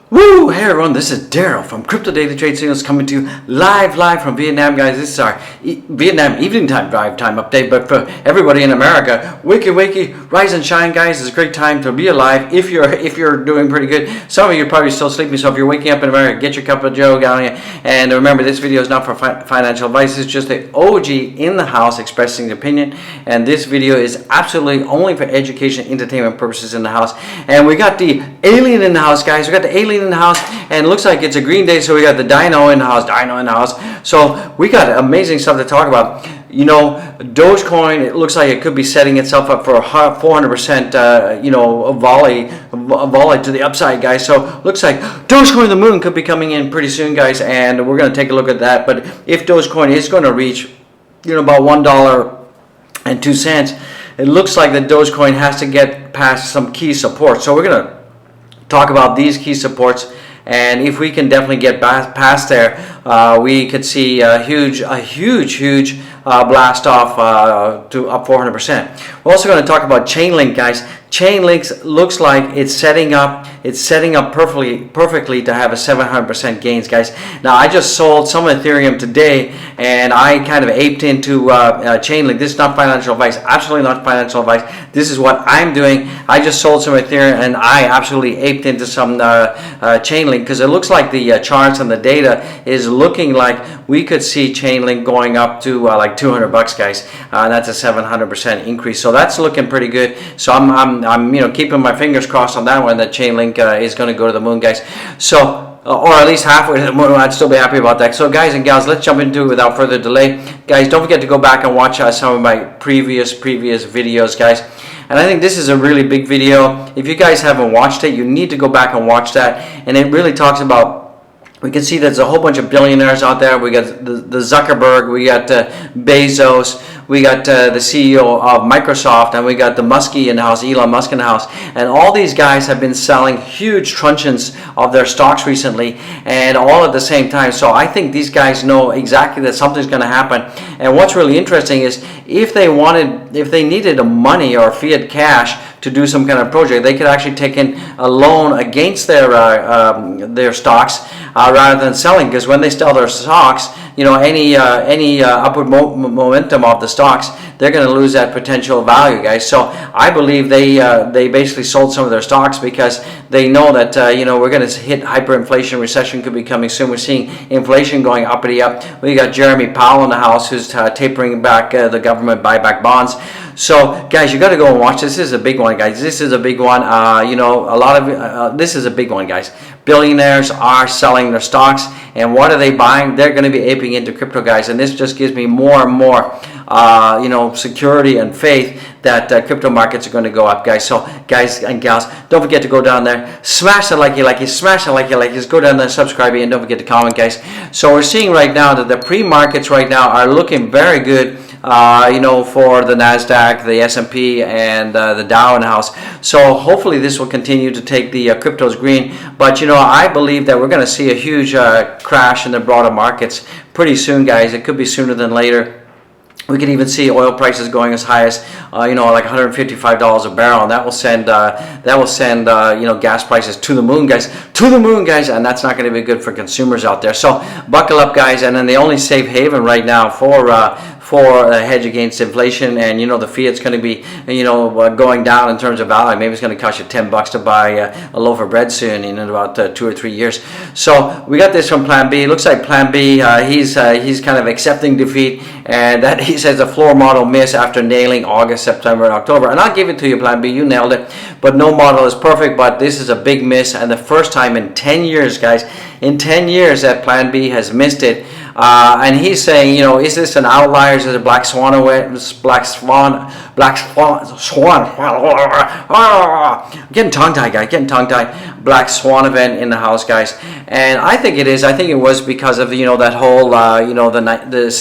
Woo! Hey everyone, this is Daryl from Crypto Daily Trade Signals coming to you live from Vietnam, guys. This is our Vietnam evening drive time update. But for everybody in America, wakey, rise and shine, guys. It's a great time to be alive if you're doing pretty good. Some of you are probably still sleeping, so if you're waking up in America, get your cup of Joe down here. And remember, this video is not for financial advice. It's just the OG in the house expressing the opinion. And this video is absolutely only for education, entertainment purposes in the house. And we got the alien in the house, guys. We got the alien in the house, and it looks like it's a green day, so we got the dino in the house. So we got amazing stuff to talk about. You know, Dogecoin, it looks like it could be setting itself up for a 400% volley to the upside, guys. So looks like Dogecoin the moon could be coming in pretty soon, guys, and we're going to take a look at that. But if Dogecoin is going to reach about $1.02, it looks like the Dogecoin has to get past some key support. So we're going to talk about these key supports, and if we can definitely get past there, we could see a huge blast off to up 400%. We're also going to talk about Chainlink, guys. Chainlink looks like it's setting up perfectly to have a 700% gains, guys. Now I just sold some Ethereum today, and I kind of aped into Chainlink. This is not financial advice, absolutely not financial advice. This is what I'm doing. I just sold some Ethereum, and I absolutely aped into some Chainlink, because it looks like the charts and the data is looking like we could see Chainlink going up to like $200, guys. That's a 700% increase, so that's looking pretty good. So I'm keeping my fingers crossed on that one, that Chainlink is going to go to the moon, guys. So or at least halfway to the moon. I'd still be happy about that. So guys and gals, let's jump into it without further delay. Guys, don't forget to go back and watch some of my previous videos, guys. And I think this is a really big video. If you guys haven't watched it, you need to go back and watch that. And it really talks about, we can see there's a whole bunch of billionaires out there. We got the Zuckerberg, we got Bezos, we got the CEO of Microsoft, and we got the Muskie in the house, Elon Musk in the house. And all these guys have been selling huge truncheons of their stocks recently, and all at the same time. So I think these guys know exactly that something's going to happen. And what's really interesting is if they needed a money or fiat cash to do some kind of project, they could actually take in a loan against their stocks rather than selling, because when they sell their stocks, any upward momentum of the stocks, they're going to lose that potential value, guys. So I believe they basically sold some of their stocks because they know that we're going to hit hyperinflation, recession could be coming soon. We're seeing inflation going uppity up. We got Jeremy Powell in the house, who's tapering back the government buyback bonds. So guys, you got to go and watch this. This is a big one, guys. This is a big one. This is a big one, guys. Billionaires are selling their stocks, and what are they buying? They're going to be aping into crypto, guys. And this just gives me more and more security and faith that crypto markets are going to go up, guys. So guys and gals, don't forget to go down there, smash the like you like it, smash the like you like it, go down there, subscribe, and don't forget to comment, guys. So we're seeing right now that the pre-markets right now are looking very good, for the NASDAQ, the S&P, and the Dow in the house. So hopefully this will continue to take the cryptos green. But I believe that we're going to see a huge crash in the broader markets pretty soon, guys. It could be sooner than later. We could even see oil prices going as high as like $155 a barrel, and that will send gas prices to the moon, guys, and that's not going to be good for consumers out there. So buckle up, guys. And then the only safe haven right now for a hedge against inflation, and the fiat's going to be going down in terms of value. Maybe it's going to cost you $10 to buy a loaf of bread soon in about 2 or 3 years. So we got this from Plan B. It looks like Plan B, he's kind of accepting defeat, and that he says a floor model miss after nailing August, September, and October. And I'll give it to you, Plan B, you nailed it. But no model is perfect, but this is a big miss, and the first time in 10 years, guys, in 10 years that Plan B has missed it. And he's saying, is this an outlier? Is it a black swan event? Black swan. Getting tongue-tied, guys. Getting tongue-tied. Black swan event in the house, guys. And I think it is. I think it was because of that whole the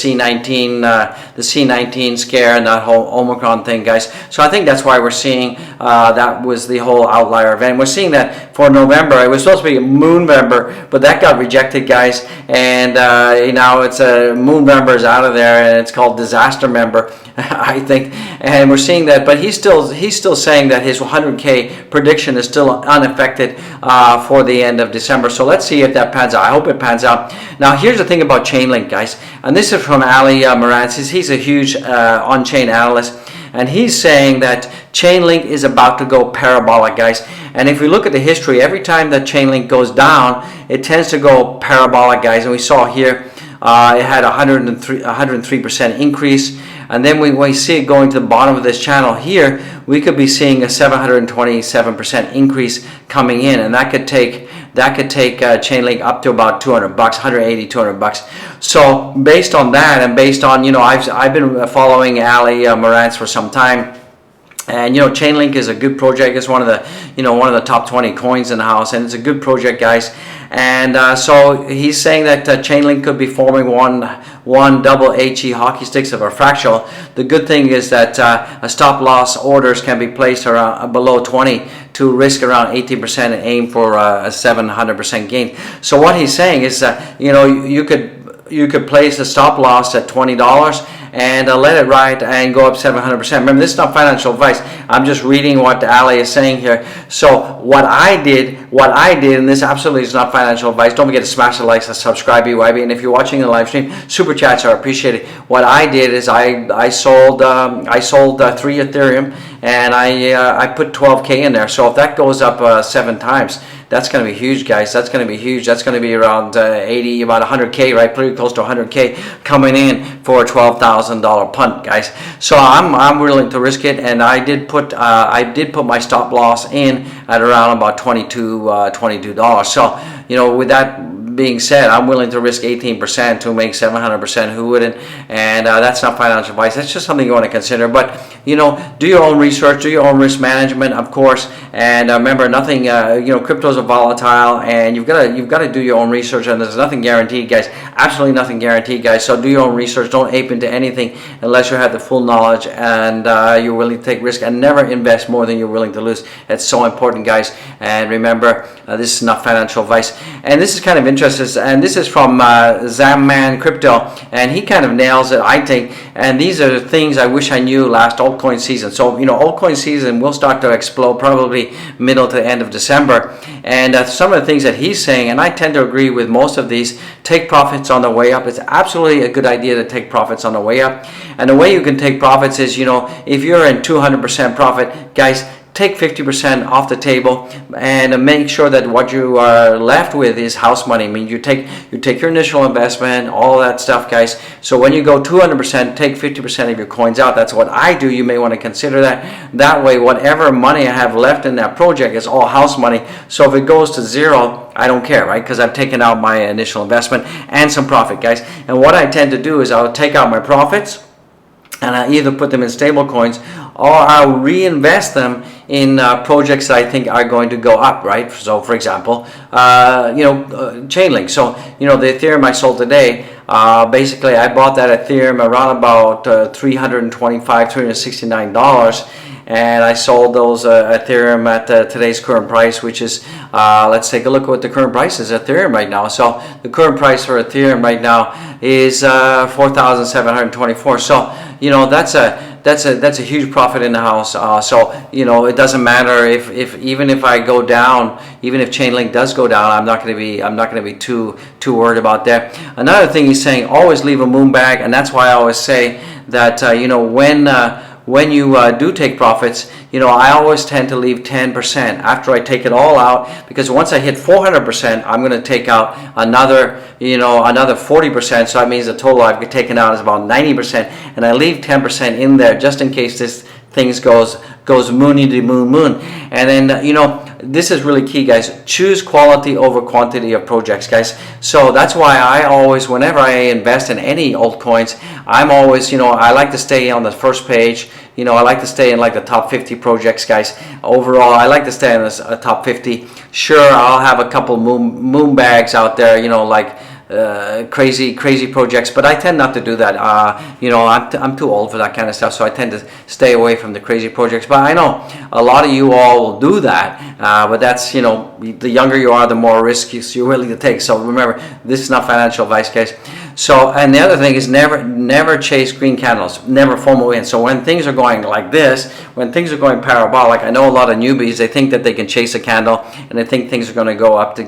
C19 scare and that whole Omicron thing, guys. So I think that's why we're seeing that was the whole outlier event. We're seeing that for November. It was supposed to be Moonvember, but that got rejected, guys. And now now. It's a moon member is out of there, and it's called disaster member, I think. And we're seeing that, but he's still saying that his 100K prediction is still unaffected for the end of December. So let's see if that pans out. I hope it pans out. Now, here's the thing about Chainlink, guys, and this is from Ali Marantz. He's a huge on-chain analyst. And he's saying that Chainlink is about to go parabolic, guys. And if we look at the history, every time that Chainlink goes down, it tends to go parabolic, guys. And we saw here it had 103% increase. And then when we see it going to the bottom of this channel here, we could be seeing a 727% increase coming in. And that could take Chainlink up to about $200, 180, $200. So based on that, and based on, I've been following Ali Marantz for some time, and Chainlink is a good project. It's one of the top 20 coins in the house, and it's a good project, guys. And so he's saying that Chainlink could be forming one double HE hockey sticks of a fractal. The good thing is that a stop loss orders can be placed around below 20 to risk around 18% and aim for a 700% gain. So what he's saying is that you could place a stop loss at $20 and let it ride and go up 700%. Remember, this is not financial advice. I'm just reading what Ali is saying here. So what I did, and this absolutely is not financial advice. Don't forget to smash the likes and subscribe, BYB. And if you're watching the live stream, super chats are appreciated. What I did is I sold 3 Ethereum, and I put 12K in there. So if that goes up 7 times, that's going to be huge, guys. That's going to be huge. That's going to be around 80, about 100K, right? Pretty close to 100K coming in for a $12,000 punt, guys. So I'm willing to risk it, and I did put my stop loss in at around about $22. So with that being said, I'm willing to risk 18% to make 700%. Who wouldn't? And that's not financial advice. That's just something you want to consider. But do your own research, do your own risk management, of course. And remember, nothing. Cryptos are volatile, and you've got to do your own research. And there's nothing guaranteed, guys. Absolutely nothing guaranteed, guys. So do your own research. Don't ape into anything unless you have the full knowledge and you're willing to take risk. And never invest more than you're willing to lose. It's so important, guys. And remember, this is not financial advice. And this is kind of interesting. And this is from Zamman Crypto, and he kind of nails it, I think. And these are the things I wish I knew last altcoin season. So altcoin season will start to explode probably middle to end of December. And some of the things that he's saying, and I tend to agree with most of these, take profits on the way up. It's absolutely a good idea to take profits on the way up. And the way you can take profits is, if you're in 200% profit, guys, take 50% off the table and make sure that what you are left with is house money. I mean, you take your initial investment, all that stuff, guys. So when you go 200%, take 50% of your coins out. That's what I do. You may want to consider that. That way, whatever money I have left in that project is all house money. So if it goes to zero, I don't care, right? Because I've taken out my initial investment and some profit, guys. And what I tend to do is I'll take out my profits, and I either put them in stable coins or I'll reinvest them in projects that I think are going to go up, right? So, for example, Chainlink. So, the Ethereum I sold today, basically I bought that Ethereum around about $325, $369. And I sold those Ethereum at today's current price, which is, let's take a look at what the current price is Ethereum right now. So the current price for Ethereum right now is 4,724. So that's a huge profit in the house. So it doesn't matter if even if I go down, even if Chainlink does go down, I'm not going to be too worried about that. Another thing he's saying, always leave a moon bag, and that's why I always say that when you do take profits, I always tend to leave 10% after I take it all out, because once I hit 400%, I'm going to take out another 40%. So that means the total I've taken out is about 90%, and I leave 10% in there just in case this things goes moony to moon. And then this is really key, guys. Choose quality over quantity of projects, guys. So that's why I always, whenever I invest in any altcoins, I'm always, I like to stay on the first page. I like to stay in like the top 50 projects, guys. Overall, I like to stay in this top 50. Sure, I'll have a couple moon bags out there, like crazy projects, but I tend not to do that. I'm too old for that kind of stuff, so I tend to stay away from the crazy projects. But I know a lot of you all will do that, but that's, the younger you are, the more risk you're willing to take. So remember, this is not financial advice, guys. So, and the other thing is never chase green candles, never FOMO in. So when things are going like this, when things are going parabolic, I know a lot of newbies, they think that they can chase a candle and they think things are going to go up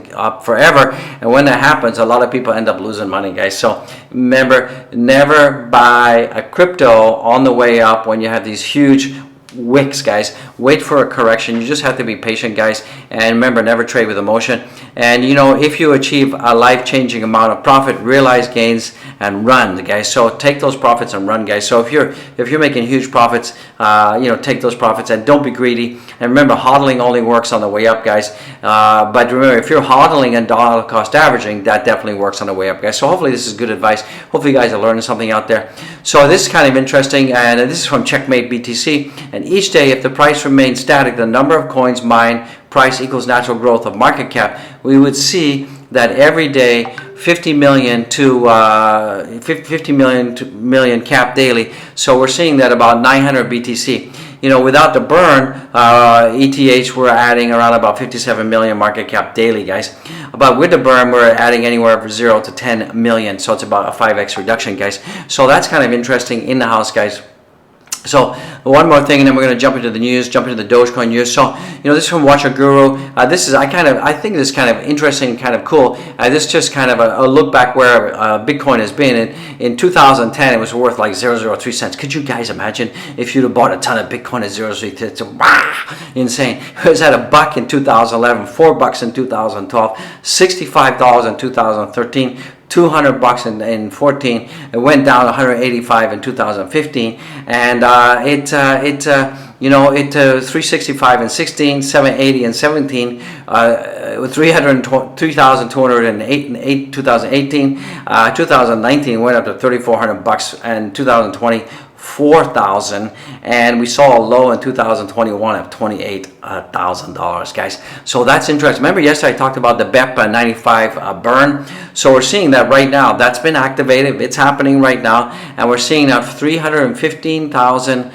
forever. And when that happens, a lot of people end up losing money, guys. So remember, never buy a crypto on the way up when you have these huge wicks, guys. Wait for a correction. You just have to be patient, guys. And remember, never trade with emotion. And you know, if you achieve a life-changing amount of profit, realize gains and run, guys. So take those profits and run, guys. So if you're making huge profits, you know, take those profits and don't be greedy. And remember, hodling only works on the way up, guys. But remember, if you're hodling and dollar cost averaging, that definitely works on the way up, guys. So hopefully this is good advice. Hopefully you guys are learning something out there. So this is kind of interesting, and this is from Checkmate BTC. And each day, if the price remains static, the number of coins mined, price equals natural growth of market cap, we would see that every day 50 million cap daily. So we're seeing that about 900 BTC. You know, without the burn, ETH, we're adding around about 57 million market cap daily, guys. But with the burn, we're adding anywhere from 0 to 10 million. So it's about a 5x reduction, guys. So that's kind of interesting in the house, guys. So one more thing, and then we're going to jump into the news, jump into the Dogecoin news. So, you know, this is from Watcher Guru. This is, I think this is kind of interesting, kind of cool. This is just kind of a look back where Bitcoin has been. In 2010, it was worth like 0.003 cents. Could you guys imagine if you'd have bought a ton of Bitcoin at 0.03 cents? Wow, insane. It was at $1 in 2011, $4 in 2012, $65 in 2013. $200 in 14. It went down 185 in 2015, and you know, it 365 in 16, 780 in 17, 3,208 in 2018, 2019 went up to $3,400, and 2020 $4,000, and we saw a low in 2021 of $28,000, guys. So that's interesting. Remember yesterday I talked about the BEP 95 burn. So we're seeing that right now. That's been activated. It's happening right now, and we're seeing that 315,000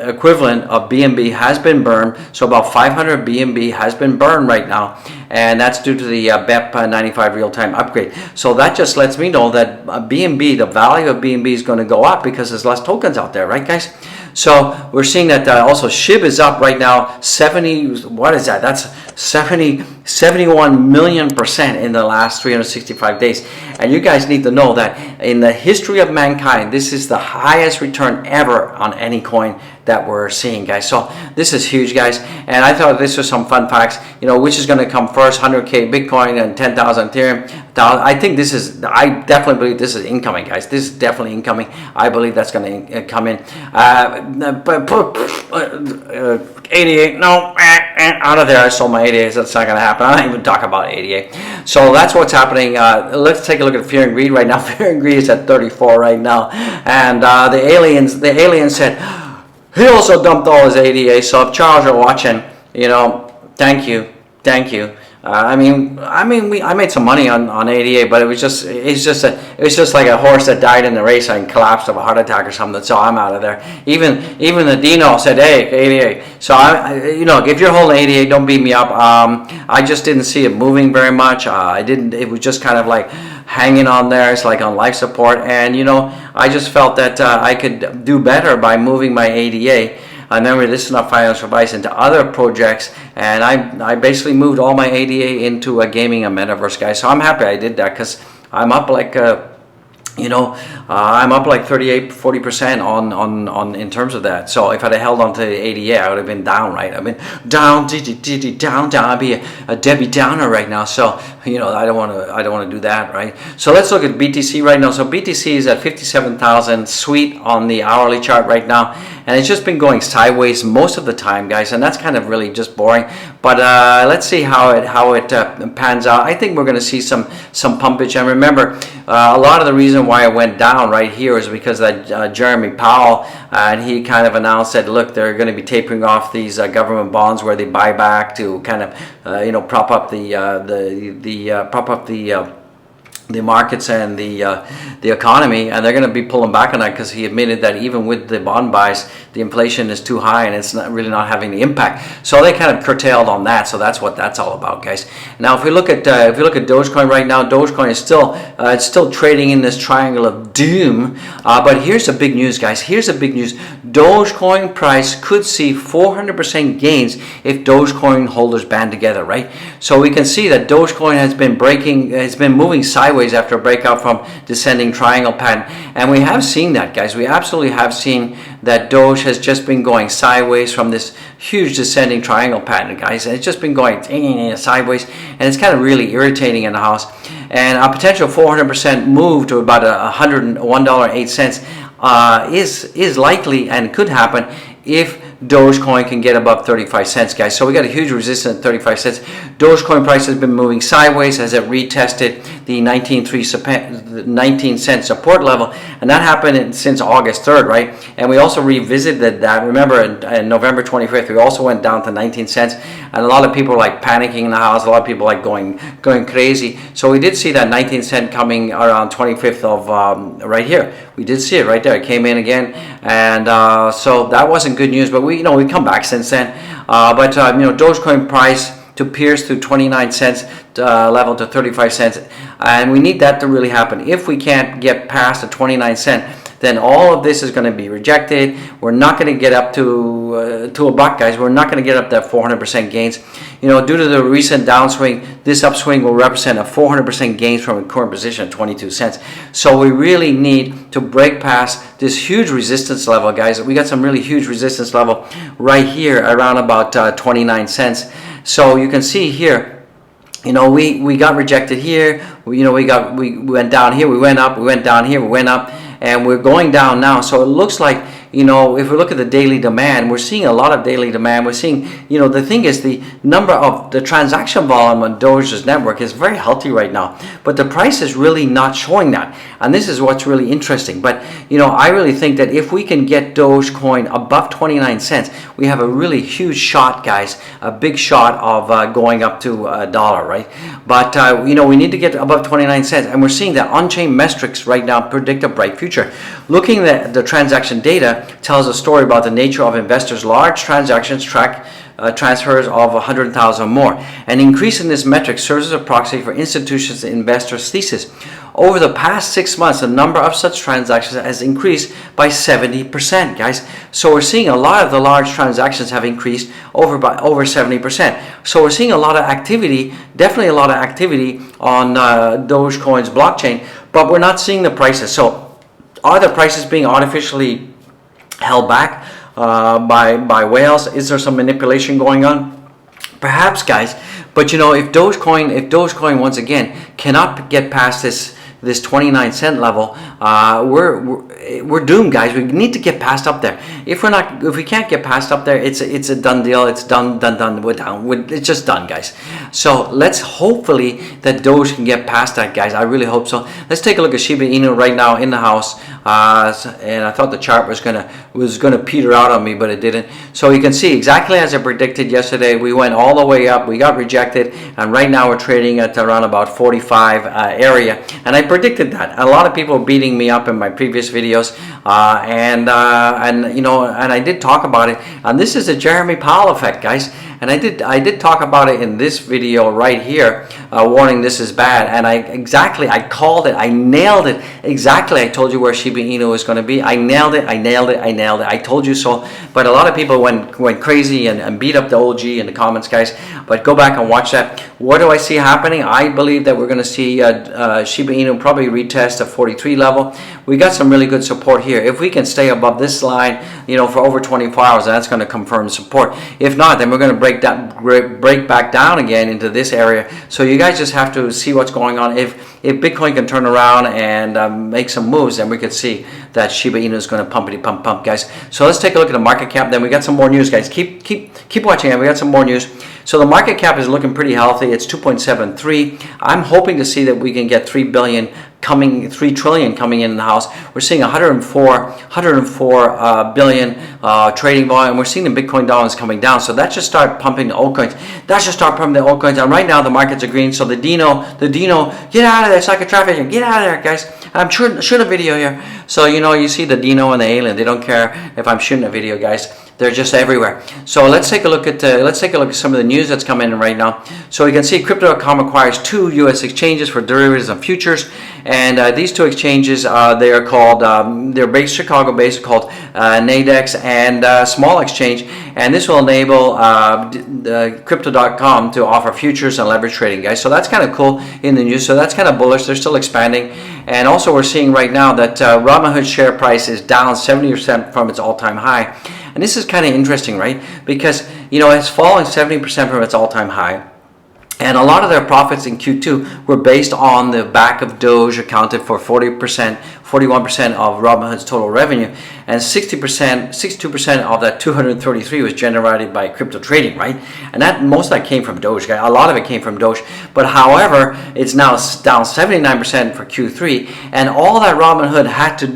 equivalent of BNB has been burned. So about 500 BNB has been burned right now, and that's due to the BEP 95 real-time upgrade. So that just lets me know that BNB, the value of BNB is going to go up because there's less tokens out there, right, guys? So we're seeing that also SHIB is up right now 70, what is that? That's 71 million% in the last 365 days. And you guys need to know that in the history of mankind, this is the highest return ever on any coin that we're seeing, guys. So this is huge, guys. And I thought this was some fun facts, you know, which is going to come first, 100K Bitcoin and 10,000 Ethereum. I think this is, I definitely believe this is incoming, guys. This is definitely incoming. I believe that's going to come in. 88, no, out of there. I sold my 88. That's not going to happen. I don't even talk about 88. So that's what's happening. Let's take a look at Fear and Greed right now. Fear and Greed is at 34 right now. And the aliens said, he also dumped all his ADA. So if Charles, you're watching, you know, thank you. I made some money on ADA, but it's just like a horse that died in the race and collapsed of a heart attack or something. So I'm out of there. Even the Dino said, hey, ADA. So you know, if you're holding ADA, don't beat me up. I just didn't see it moving very much. It was just kind of like hanging on there. It's like on life support, and you know, I just felt that I could do better by moving my ADA. I remember this is not financial advice into other projects, and I basically moved all my ADA into a gaming and metaverse, guys. So I'm happy I did that because I'm up like you know, I'm up like 38-40% on in terms of that. So if I'd have held on to the ADA, I would have been down, right? I've been down. I'd be a Debbie Downer right now. So you know, I don't want to do that, right? So let's look at BTC right now. So BTC is at 57,000 sweet on the hourly chart right now, and it's just been going sideways most of the time, guys, and that's kind of really just boring. But let's see how it pans out. I think we're going to see some pumpage. And remember, a lot of the reason why it went down right here is because that Jeremy Powell, and he kind of announced that, look, they're going to be tapering off these government bonds where they buy markets and the economy, and they're going to be pulling back on that because he admitted that even with the bond buys, the inflation is too high and it's not having the impact. So they kind of curtailed on that. So that's what that's all about, guys. Now, if we look at Dogecoin right now, Dogecoin is still trading in this triangle of doom. But here's the big news, guys. Here's the big news. Dogecoin price could see 400% gains if Dogecoin holders band together, right? So we can see that Dogecoin has been moving sideways after a breakout from descending triangle pattern, and we have seen that, guys. We absolutely have seen that Doge has just been going sideways from this huge descending triangle pattern, guys, and it's just been going sideways, and it's kind of really irritating in the house. And a potential 400% move to about $101.08 is likely and could happen if Dogecoin can get above 35 cents, guys. So we got a huge resistance at 35 cents. Dogecoin price has been moving sideways as it retested the 19 cent support level, and that happened since August 3rd, right? And we also revisited that. Remember, in November 25th, we also went down to 19 cents, and a lot of people were like panicking in the house. A lot of people like going crazy. So we did see that 19 cent coming around 25th of right here. We did see it right there. It came in again, and so that wasn't good news. But we come back since then. Dogecoin price to pierce through 29 cents level to 35 cents, and we need that to really happen. If we can't get past the 29 cent, then all of this is going to be rejected. We're not going to get up to a buck, guys. We're not going to get up that 400% gains. Due to the recent downswing, this upswing will represent a 400% gains from a current position at 22 cents. So we really need to break past this huge resistance level, guys. We got some really huge resistance level right here around about 29 cents. So you can see here, we got rejected here. We went down here, we went up, we went down here, we went up, and we're going down now. So it looks like, if we look at the daily demand, we're seeing a lot of daily demand. We're seeing, the thing is, the number of the transaction volume on Doge's network is very healthy right now, but the price is really not showing that. And this is what's really interesting. But, I really think that if we can get Dogecoin above 29 cents, we have a really huge shot, guys, a big shot of going up to $1, right? But, we need to get above 29 cents. And we're seeing that on-chain metrics right now predict a bright future. Looking at the transaction data tells a story about the nature of investors' large transactions transfers of 100,000 more. An increase in this metric serves as a proxy for institutions and investors' thesis. Over the past 6 months, the number of such transactions has increased by 70%, guys. So we're seeing a lot of the large transactions have increased over 70%. So we're seeing a lot of activity, definitely a lot of activity on Dogecoin's blockchain, but we're not seeing the prices. So are the prices being artificially held back by whales? Is there some manipulation going on? Perhaps, guys. But if Dogecoin once again cannot get past this 29 cent level, we're doomed, guys. We need to get past up there. If we can't get past up there, it's a done deal. It's done. We're down. It's just done, guys. So let's hopefully that Doge can get past that, guys. I really hope so. Let's take a look at Shiba Inu right now in the house. And I thought the chart was gonna peter out on me, but it didn't. So you can see exactly as I predicted yesterday. We went all the way up. We got rejected, and right now we're trading at around about 45 area. And I predicted that. A lot of people were beating me up in my previous videos, and I did talk about it. And this is a Jeremy Powell effect, guys. And I did talk about it in this video right here, warning this is bad. And I called it, I nailed it exactly. I told you where Shiba Inu is going to be. I nailed it. I told you so. But a lot of people went crazy and beat up the OG in the comments, guys. But go back and watch that. What do I see happening? I believe that we're going to see Shiba Inu probably retest a 43 level. We got some really good support here. If we can stay above this line, for over 24 hours, that's going to confirm support. If not, then we're going to break back down again into this area. So you guys just have to see what's going on. If Bitcoin can turn around and make some moves, then we could see that Shiba Inu is going to pump, guys. So let's take a look at the market cap. Then we got some more news, guys. Keep watching. We got some more news. So the market cap is looking pretty healthy. It's 2.73. I'm hoping to see that we can get 3 trillion coming in the house. We're seeing 104 billion trading volume. We're seeing the Bitcoin dollars coming down. So that should start pumping the altcoins. And right now the markets are green. So the Dino, get out of there, psychic traffic, get out of there, guys. I'm shooting a video here. So you see the Dino and the alien. They don't care if I'm shooting a video, guys. They're just everywhere. So let's take a look at some of the news that's coming in right now. So you can see Crypto.com acquires 2 U.S. exchanges for derivatives and futures, and these 2 exchanges they are called they're based Chicago-based, called Nadex and Small Exchange, and this will enable Crypto.com to offer futures and leverage trading, guys. So that's kind of cool in the news. So that's kind of bullish. They're still expanding, and also we're seeing right now that Robinhood's share price is down 70% from its all-time high. And this is kind of interesting, right? Because, it's fallen 70% from its all-time high. And a lot of their profits in Q2 were based on the back of Doge, accounted for 41% of Robinhood's total revenue. And 62% of that 233 was generated by crypto trading, right? And most of that came from Doge. A lot of it came from Doge. But however, it's now down 79% for Q3. And all that Robinhood had to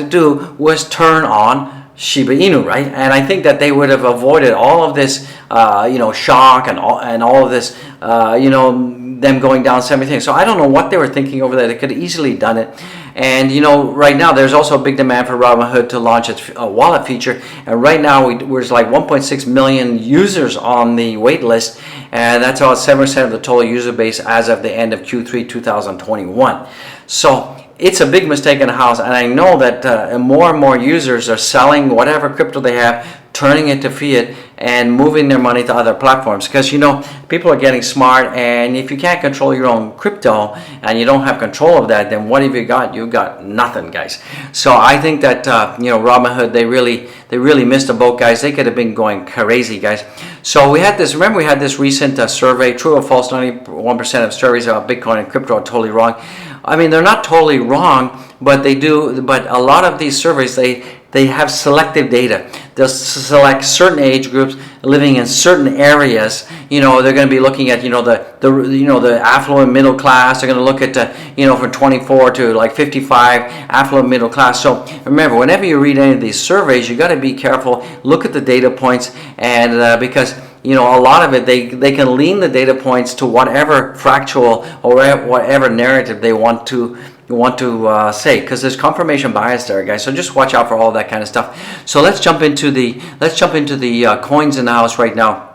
do was turn on Shiba Inu, right? And I think that they would have avoided all of this, shock and all of this, them going down 70%. So I don't know what they were thinking over there. They could have easily done it. And right now there's also a big demand for Robinhood to launch its wallet feature. And right now there's like 1.6 million users on the wait list, and that's about 7% of the total user base as of the end of Q3 2021. So it's a big mistake in the house, and I know that more and more users are selling whatever crypto they have, turning it to fiat, and moving their money to other platforms. Because people are getting smart, and if you can't control your own crypto and you don't have control of that, then what have you got? You got nothing, guys. So I think that Robinhood, they really missed the boat, guys. They could have been going crazy, guys. So we had this recent survey, true or false. 91% of surveys about Bitcoin and crypto are totally wrong. I mean, they're not totally wrong, but a lot of these surveys, they have selective data. They'll select certain age groups living in certain areas. They're going to be looking at the affluent middle class. They're going to look at from 24 to like 55 affluent middle class. So remember, whenever you read any of these surveys, you got to be careful. Look at the data points, and because a lot of it, they can lean the data points to whatever factual or whatever narrative they want to say, because there's confirmation bias there, guys. So just watch out for all that kind of stuff. So let's jump into the coins in the house right now.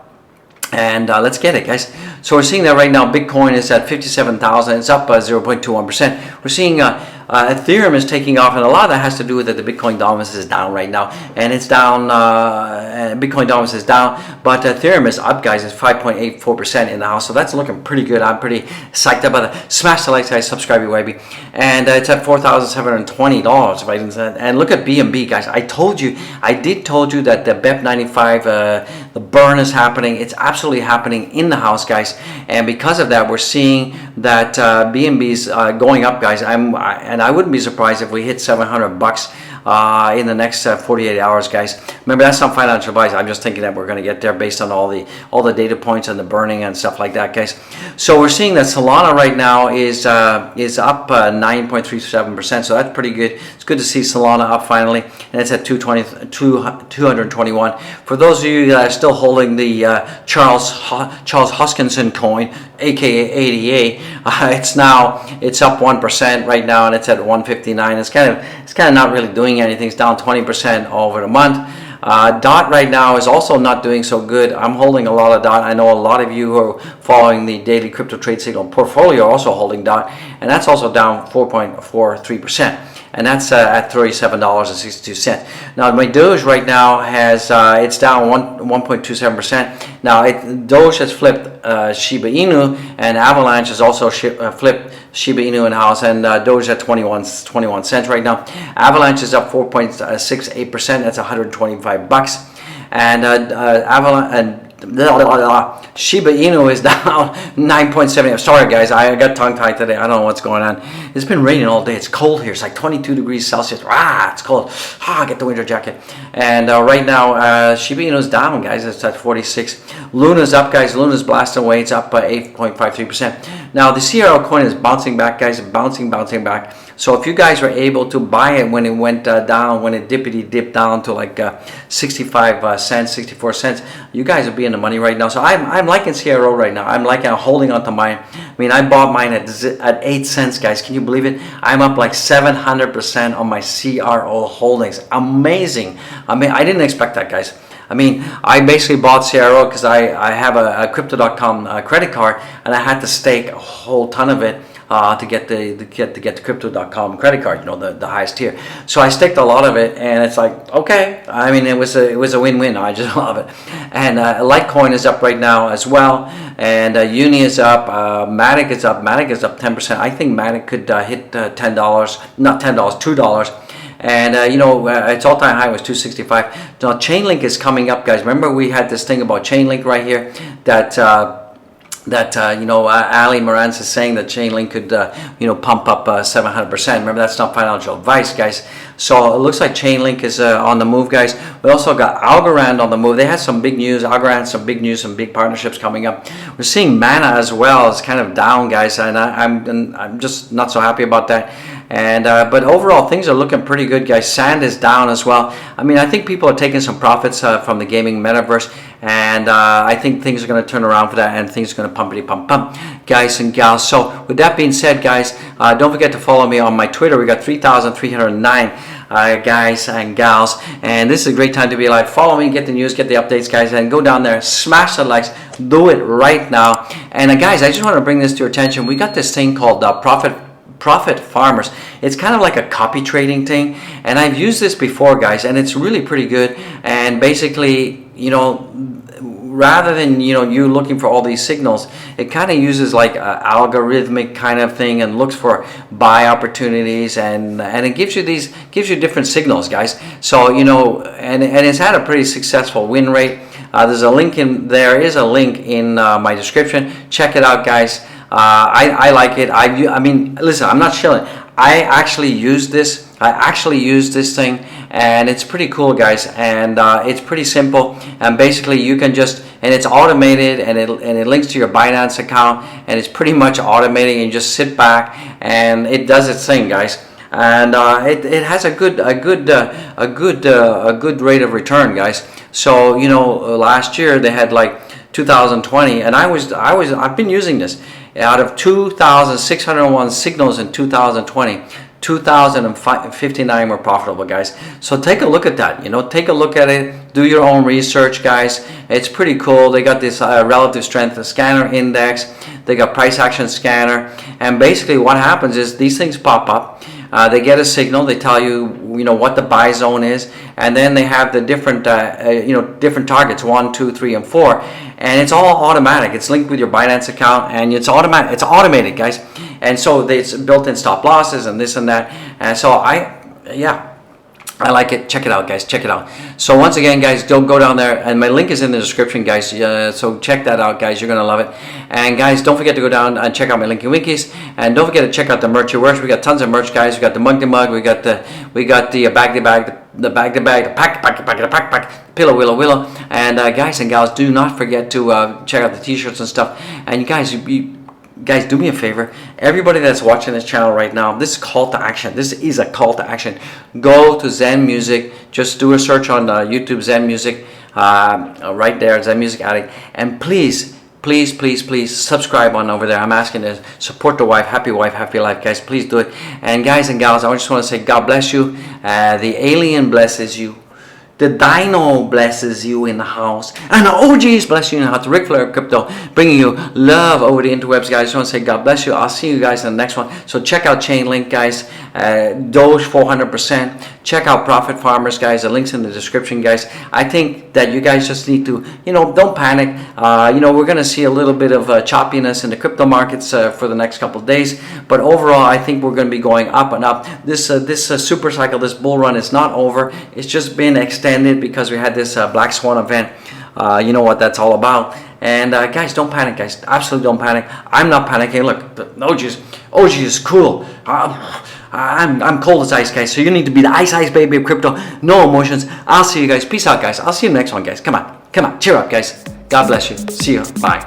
And let's get it, guys. So we're seeing that right now Bitcoin is at 57,000. It's up 0.21%. We're seeing Ethereum is taking off, and a lot of that has to do with that the Bitcoin dominance is down right now, and it's down. Bitcoin dominance is down, but Ethereum is up, guys. It's 5.84% in the house, so that's looking pretty good. I'm pretty psyched about that. Smash the like, guys. Subscribe, you baby. And it's at $4,720. If I didn't say. And look at BNB, guys. I told you that the BEP 95, the burn is happening. It's absolutely happening in the house, guys. And because of that, we're seeing that BNB's going up, guys. And I wouldn't be surprised if we hit $700 in the next 48 hours, guys. Remember, that's not financial advice. I'm just thinking that we're going to get there based on all the data points and the burning and stuff like that, guys. So we're seeing that Solana right now is up 9.37%. So that's pretty good. It's good to see Solana up finally, and it's at 221. For those of you that are still holding the Charles Hoskinson coin, aka ADA, it's up 1% right now, and it's at 159. It's kind of not really doing anything. It's down 20% over the month. DOT right now is also not doing so good. I'm holding a lot of DOT. I know a lot of you who are following the daily crypto trade signal portfolio are also holding DOT, and that's also down 4.43%. And that's at $37.62. Now my Doge right now has it's down 1.27%. Now Doge has flipped Shiba Inu, and Avalanche has also flipped Shiba Inu in house, and Doge at 21 cents right now. Avalanche is up 4.68%. That's $125. And Avalanche and Shiba Inu is down 9.7. Sorry guys, I got tongue-tied today. I don't know what's going on. It's been raining all day. It's cold here. It's like 22 degrees Celsius. It's cold. Get the winter jacket. And right now, Shiba Inu is down, guys. It's at 46. Luna's up, guys. Luna's blasting away. It's up by 8.53%. Now, the CRO coin is bouncing back, guys. Bouncing back. So if you guys were able to buy it when it went down, when it dipped down to like 65 cents, 64 cents, you guys will be in the money right now. So I'm liking CRO right now. I'm holding on to mine. I mean, I bought mine at 8 cents, guys. Can you believe it? I'm up like 700% on my CRO holdings. Amazing. I mean, I didn't expect that, guys. I mean, I basically bought CRO because I have a Crypto.com credit card, and I had to stake a whole ton of it to get the Crypto.com credit card, you know, the highest tier. So I staked a lot of it, and it's like, okay. I mean, it was a win-win. I just love it. And Litecoin is up right now as well, and Uni is up. Matic is up. Matic is up 10%. I think Matic could hit $10, not $10, $2. And you know, its all-time high was 265. Now Chainlink is coming up, guys. Remember we had this thing about Chainlink right here that you know, Ali Morantz is saying that Chainlink could you know, pump up 700%. Remember, that's not financial advice, guys. So it looks like Chainlink is on the move, guys. We also got Algorand on the move. They had some big news. Algorand, some big news, some big partnerships coming up. We're seeing Mana as well. It's kind of down, guys, and I'm just not so happy about that. And but overall, things are looking pretty good, guys. Sand is down as well. I mean, I think people are taking some profits from the gaming metaverse, and I think things are going to turn around for that, and things are going to pump, guys and gals. So with that being said, guys, don't forget to follow me on my Twitter. We got 3,309 guys and gals, and this is a great time to be alive. Follow me, get the news, get the updates, guys, and go down there, smash the likes, do it right now. And guys, I just want to bring this to your attention. We got this thing called Profit Farmers. It's kind of like a copy trading thing, and I've used this before, guys, and it's really pretty good. And basically, you know, rather than, you know, you looking for all these signals, it kind of uses like an algorithmic kind of thing and looks for buy opportunities, and it gives you different signals, guys. So, you know, and it's had a pretty successful win rate. There is a link in my description. Check it out, guys. I like it. I mean, listen, I'm not shilling. I actually use this thing, and it's pretty cool, guys. And it's pretty simple. And basically, you can just, and it's automated, and it links to your Binance account, and it's pretty much automated. And you just sit back, and it does its thing, guys. And it has a good rate of return, guys. So, you know, last year they had like 2020, and I've been using this. Out of 2,601 signals in 2020, 2,059 were profitable, guys. So take a look at that. You know, take a look at it. Do your own research, guys. It's pretty cool. They got this relative strength scanner index. They got price action scanner, and basically what happens is these things pop up. They get a signal. They tell you, you know, what the buy zone is, and then they have the different, you know, different targets 1, 2, 3, and 4, and it's all automatic. It's linked with your Binance account, and it's automatic. It's automated, guys, and so it's built-in stop losses and this and that. And so I like it. Check it out, guys. Check it out. So once again, guys, don't go down there, and my link is in the description, guys. So check that out, guys. You're gonna love it. And guys, don't forget to go down and check out my Linky Winkies, and don't forget to check out the merch it works. We got tons of merch, guys. We got the mug to mug. We got the bag to bag, the bag to bag, the pack, pillow willow. And guys and gals, do not forget to check out the t-shirts and stuff. And you guys, do me a favor. Everybody that's watching this channel right now, this is call to action. This is a call to action. Go to Zen Music. Just do a search on YouTube, Zen Music, right there, Zen Music Addict. And please subscribe on over there. I'm asking to support the wife, happy life, guys. Please do it. And guys and gals, I just want to say God bless you. The alien blesses you. The Dino blesses you in the house, and the OGs bless you in the house. Ric Flair Crypto, bringing you love over the interwebs, guys. I just want to say God bless you. I'll see you guys in the next one. So check out Chainlink, guys. Doge 400%. Check out Profit Farmers, guys. The link's in the description, guys. I think that you guys just need to, you know, don't panic. You know, we're going to see a little bit of choppiness in the crypto markets for the next couple of days, but overall, I think we're going to be going up and up. This super cycle, this bull run is not over. It's just been extended because we had this black swan event you know what that's all about. And guys, don't panic, guys. Absolutely don't panic. I'm not panicking. Look, the OG is cool. I'm cold as ice, guys. So you need to be the ice baby of crypto. No emotions. I'll see you guys. Peace out, guys. I'll see you next one, guys. Come on. Cheer up, guys. God bless you. See you. Bye.